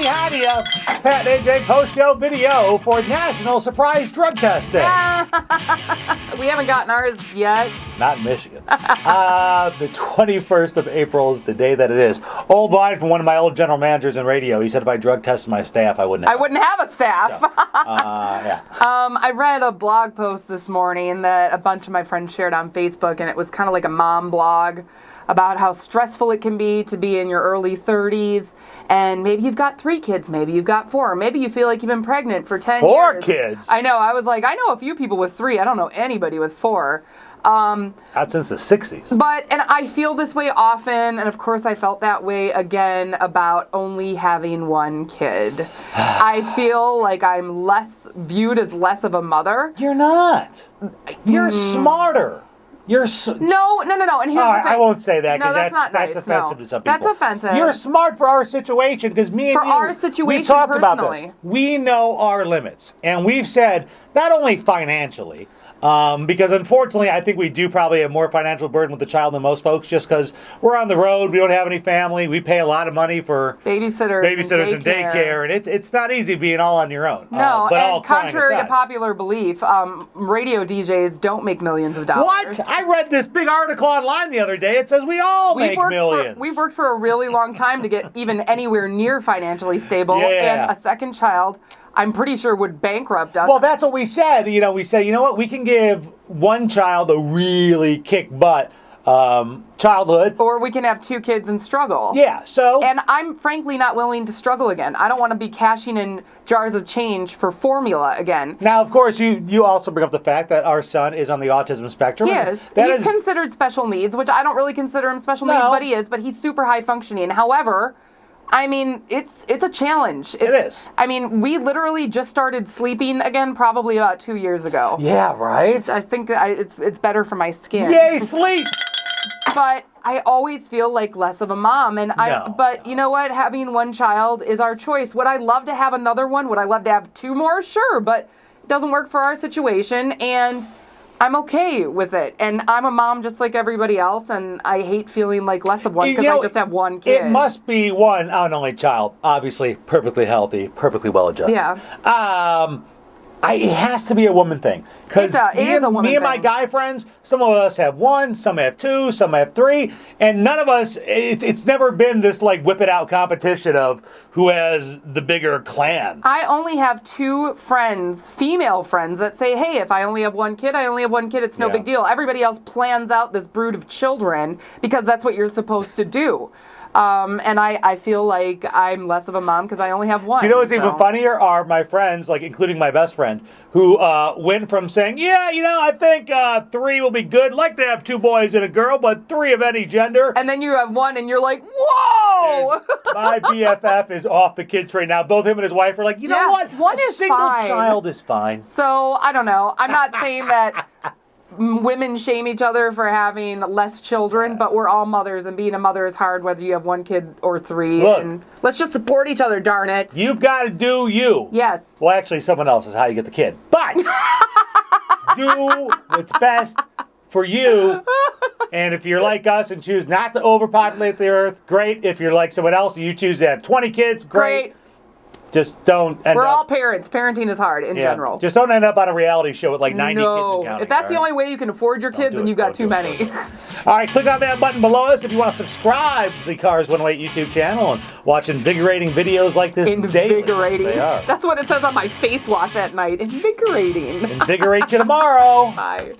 howdy. Pat and AJ post-show video for National Surprise Drug Testing. We haven't gotten ours yet. Not in Michigan. The 21st of April is the day that it is. Old line from one of my old general managers in radio. He said if I drug tested my staff, I wouldn't have a staff. So, yeah. I read a blog post this morning that a bunch of my friends shared on Facebook, and it was kind of like a mom blog about how stressful it can be to be in your early 30s, and maybe you've got 3 kids, maybe you've got 4, maybe you feel like you've been pregnant for 10 years. 4 kids? I know, I was like, I know a few people with 3, I don't know anybody with 4. Not since the 60s. And I feel this way often, and of course I felt that way again about only having 1 kid. I feel like I'm viewed as less of a mother. You're not. You're smarter. No. And here's the thing. I won't say that because that's offensive to some people. That's offensive. You're smart for our situation because me and we've talked about this. We know our limits, and we've said not only financially, because unfortunately I think we do probably have more financial burden with the child than most folks just because we're on the road, we don't have any family, we pay a lot of money for babysitters and daycare, and it's not easy being all on your own. No, and contrary to popular belief, radio DJs don't make millions of dollars. What? I read this big article online the other day. It says we all make millions. We've worked for a really long time to get even anywhere near financially stable, and a second child, I'm pretty sure, would bankrupt us. Well, that's what we said. We said, you know what? We can give one child a really kick butt childhood. Or we can have 2 kids and struggle. Yeah, so. And I'm frankly not willing to struggle again. I don't want to be cashing in jars of change for formula again. Now, of course, you also bring up the fact that our son is on the autism spectrum. He is. He's considered special needs, which I don't really consider him special needs, but he is. But he's super high functioning. However, I mean, it's a challenge. It is. I mean, we literally just started sleeping again probably about 2 years ago. Yeah, right? I think it's better for my skin. Yay, sleep! But I always feel like less of a mom. But you know what? Having 1 child is our choice. Would I love to have another one? Would I love to have 2 more? Sure, but it doesn't work for our situation, and I'm okay with it. And I'm a mom just like everybody else, and I hate feeling like less of one because I just have 1 kid. It must be one and only child. Obviously, perfectly healthy, perfectly well-adjusted. Yeah. It has to be a woman thing. Because me and my guy friends, some of us have 1, some have 2, some have 3, and none of us, it's never been this like whip it out competition of who has the bigger clan. I only have 2 friends, female friends, that say, hey, if I only have 1 kid, I only have 1 kid, it's no big deal. Everybody else plans out this brood of children because that's what you're supposed to do. And I feel like I'm less of a mom because I only have 1. Do you know what's even funnier are my friends, like including my best friend, who went from saying, I think 3 will be good. Like to have 2 boys and a girl, but 3 of any gender. And then you have 1 and you're like, whoa! My BFF is off the kid train now. Both him and his wife are like, you know what? 1 is single fine. Child is fine. So, I don't know. I'm not saying that women shame each other for having less children, but we're all mothers, and being a mother is hard whether you have 1 kid or 3. Look, and let's just support each other, darn it. You've got to do you. Yes. Well, actually, someone else is how you get the kid. But do what's best for you. And if you're like us and choose not to overpopulate the earth, great. If you're like someone else and you choose to have 20 kids, great. Just don't end up... We're all parents. Parenting is hard in general. Just don't end up on a reality show with like 90 kids and counting. If that's the only way you can afford your kids, then you've got too many. All right, click on that button below us if you want to subscribe to the Cars 108 YouTube channel and watch invigorating videos like this daily. Invigorating. They are. That's what it says on my face wash at night. Invigorating. Invigorate you tomorrow. Bye.